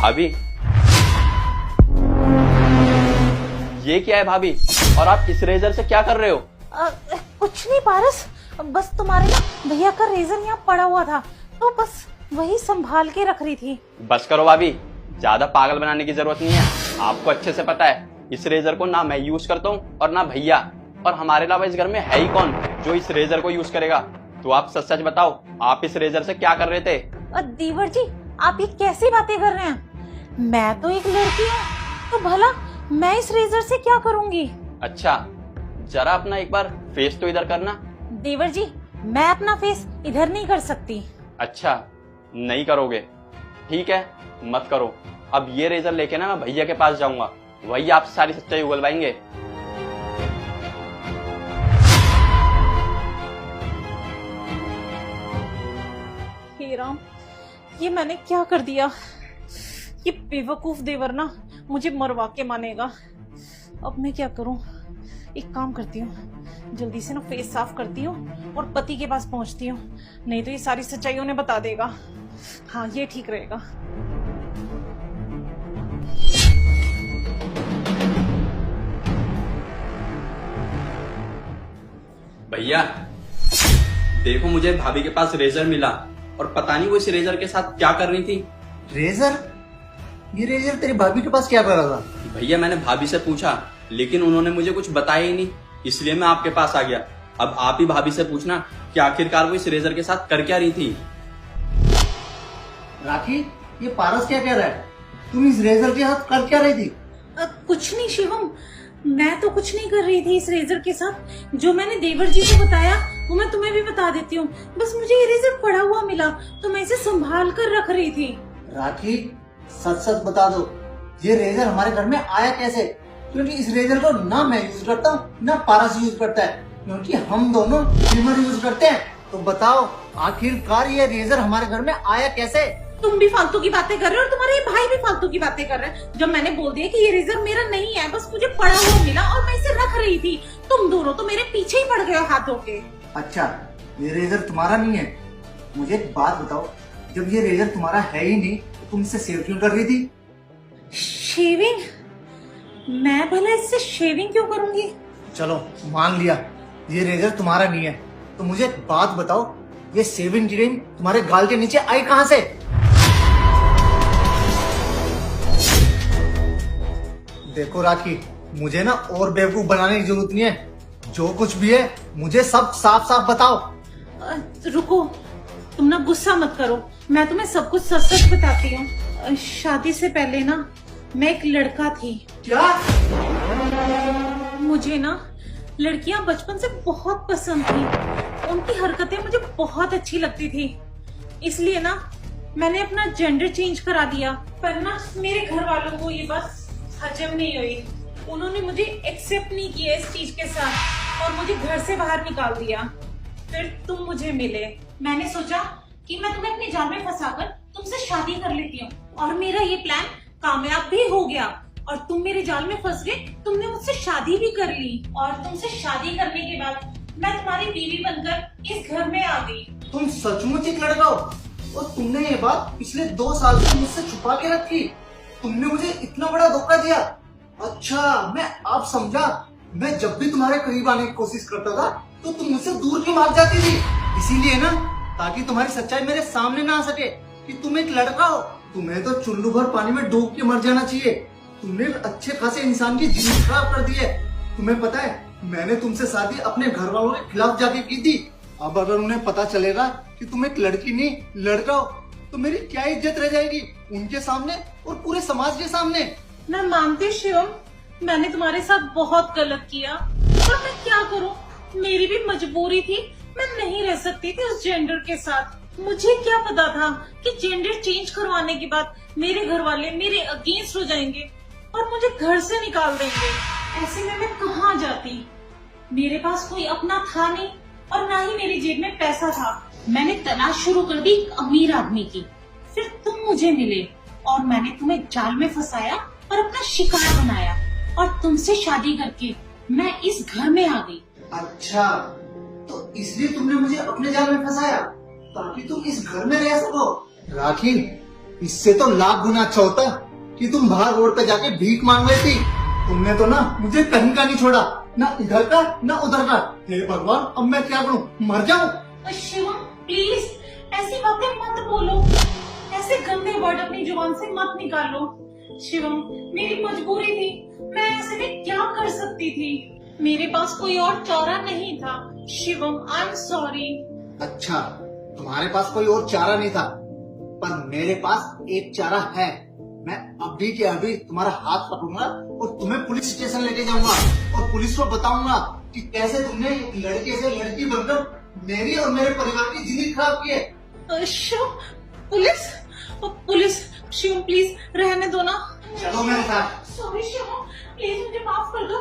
भाभी, ये क्या है भाभी? और आप इस रेजर से क्या कर रहे हो? कुछ नहीं पारस, बस तुम्हारे ना भैया का रेजर यहाँ पड़ा हुआ था तो बस वही संभाल के रख रही थी। बस करो भाभी, ज्यादा पागल बनाने की जरूरत नहीं है। आपको अच्छे से पता है इस रेजर को ना मैं यूज करता हूँ और ना भैया, और हमारे अलावा इस घर में है ही कौन जो इस रेजर को यूज करेगा। तो आप सच सच बताओ, आप इस रेजर से क्या कर रहे थे? देवर जी, आप ये कैसी बातें कर रहे हैं? मैं तो एक लड़की हूँ, तो भला मैं इस रेजर से क्या करूँगी? अच्छा, जरा अपना एक बार फेस तो इधर करना। देवर जी, मैं अपना फेस इधर नहीं कर सकती। अच्छा, नहीं करोगे? ठीक है, मत करो। अब ये रेजर लेके ना मैं भैया के पास जाऊंगा, वही आपसे सारी सच्चाई उगलवाएंगे। हे राम, ये मैंने क्या कर दिया? ये बेवकूफ देवर ना मुझे मरवा के मानेगा। अब मैं क्या करूं? एक काम करती हूँ, जल्दी से ना फेस साफ करती हूँ और पति के पास पहुंचती हूँ, नहीं तो ये सारी सच्चाई उन्हें बता देगा। हाँ, ये ठीक रहेगा। भैया देखो, मुझे भाभी के पास रेजर मिला और पता नहीं वो इस रेजर के साथ क्या कर रही थी। रेजर? ये रेजर तेरी भाभी के पास क्या कर रहा था? भैया मैंने भाभी से पूछा, लेकिन उन्होंने मुझे कुछ बताया ही नहीं, इसलिए मैं आपके पास आ गया। अब आप ही भाभी से पूछना कि आखिरकार वो इस रेजर के साथ कर क्या रही थी। राखी, ये पारस क्या कह रहा है? तुम इस रेजर के साथ कर क्या रही थी? कुछ नहीं शिवम, मैं तो कुछ नहीं कर रही थी इस रेजर के साथ। जो मैंने देवर जी को बताया वो मैं तुम्हें भी बता देती हूँ। बस मुझे ये रेजर पड़ा हुआ मिला तो मैं इसे संभाल कर रख रही थी। राखी, सच सच बता दो, ये रेजर हमारे घर में आया कैसे? क्योंकि इस रेजर को ना मैं यूज करता हूँ ना पारस यूज करता है, क्योंकि हम दोनों ट्रिमर यूज करते हैं। तो बताओ, आखिरकार ये रेजर हमारे घर में आया कैसे? तुम भी फालतू की बातें कर रहे हो और तुम्हारे ये भाई भी फालतू की बातें कर रहे हैं। जब मैंने बोल दिया कि ये रेजर मेरा नहीं है, बस मुझे पड़ा हुआ मिला और मैं इसे रख रही थी, तुम दोनों तो मेरे पीछे ही पड़ गए हो हाथ धो के। अच्छा, ये रेजर तुम्हारा नहीं है? मुझे एक बात बताओ, जब ये रेजर तुम्हारा है ही नहीं तो तुम इसे सेव क्यों कर रही थी? शेविंग? मैं भला इससे शेविंग क्यों करूंगी? चलो मान लिया ये रेजर तुम्हारा नहीं है, तो मुझे एक बात बताओ, ये शेविंग क्रीम तुम्हारे गाल के नीचे आई कहाँ से? देखो राखी, मुझे ना और बेवकूफ बनाने की जरूरत नहीं है। जो कुछ भी है मुझे सब साफ साफ बताओ। रुको, तुम ना गुस्सा मत करो, मैं तुम्हें सब कुछ सच सच बताती हूँ। शादी से पहले ना मैं एक लड़का थी। क्या? मुझे ना लड़कियां बचपन से बहुत पसंद थी, उनकी हरकतें मुझे बहुत अच्छी लगती थी, इसलिए ना मैंने अपना जेंडर चेंज करा दिया। पर ना मेरे घर वालों को ये बस हजम नहीं हुई, उन्होंने मुझे एक्सेप्ट नहीं किया इस चीज के साथ और मुझे घर से बाहर निकाल दिया। फिर तुम मुझे मिले, मैंने सोचा कि मैं तुम्हें अपने जाल में फंसाकर तुमसे शादी कर लेती हूँ और मेरा ये प्लान कामयाब भी हो गया और तुम मेरे जाल में फंस गए। तुमने मुझसे शादी भी कर ली और तुमसे शादी करने के बाद मैं तुम्हारी बीवी बनकर इस घर में आ गई। तुम सचमुच एक लड़का हो और तुमने ये बात पिछले 2 साल से मुझसे छुपा के रखी। तुमने मुझे इतना बड़ा धोखा दिया। अच्छा, मैं अब समझा। मैं जब भी तुम्हारे करीब आने की कोशिश करता था तो तुम मुझसे दूर क्यों भाग जाती थी? इसीलिए ना, ताकि तुम्हारी सच्चाई मेरे सामने ना आ सके कि तुम एक लड़का हो। तुम्हें तो चुल्लू भर पानी में डूब के मर जाना चाहिए। तुमने अच्छे खासे इंसान की जिंदगी खराब कर दी है। तुम्हें पता है, मैंने तुमसे शादी अपने घर वालों के खिलाफ जाके की थी। अब अगर उन्हें पता चलेगा कि तुम एक लड़की नहीं लड़का हो तो मेरी क्या इज्जत रह जाएगी उनके सामने और पूरे समाज के सामने। मैं मानती शिवम, मैंने तुम्हारे साथ बहुत गलत किया, पर मैं क्या करूं, मेरी भी मजबूरी थी। मैं नहीं रह सकती थी उस जेंडर के साथ। मुझे क्या पता था कि जेंडर चेंज करवाने के बाद मेरे घर वाले मेरे अगेंस्ट हो जाएंगे और मुझे घर से निकाल देंगे। ऐसे में मैं कहाँ जाती? मेरे पास कोई अपना था नहीं और ना ही मेरी जेब में पैसा था। मैंने तलाश शुरू कर दी एक अमीर आदमी की। फिर तुम मुझे मिले और मैंने तुम्हें जाल में फंसाया और अपना शिकार बनाया और तुमसे शादी करके मैं इस घर में आ गई। अच्छा, तो इसलिए तुमने मुझे अपने जाल में फंसाया ताकि तुम इस घर में रह सको। राखी, इससे तो लाख गुना अच्छा होता कि तुम बाहर रोड पे जाके भीख मांग रही थी। तुमने तो ना मुझे कहीं का नहीं छोड़ा, ना इधर का ना उधर का। हे भगवान, अब मैं क्या करूं, मर जाऊं? शिवम प्लीज ऐसी बातें मत बोलो, ऐसे गंदे वर्ड अपनी जुबान से मत निकालो। शिवम मेरी मजबूरी थी, मैं ऐसे में क्या कर सकती थी, मेरे पास कोई और चारा नहीं था। Shivam I am sorry. अच्छा, तुम्हारे पास कोई और चारा नहीं था, पर मेरे पास एक चारा है। मैं अभी के अभी तुम्हारा हाथ पकड़ूंगा और तुम्हें पुलिस स्टेशन लेके जाऊंगा और पुलिस को बताऊंगा कि कैसे तुमने एक लड़के से लड़की बनकर मेरी और मेरे परिवार की जिंदगी खराब की है। शिवम पुलिस शिवम प्लीज रहने दो ना। चलो मेरे साथ। सॉरी शिवम, प्लीज मुझे माफ कर दो।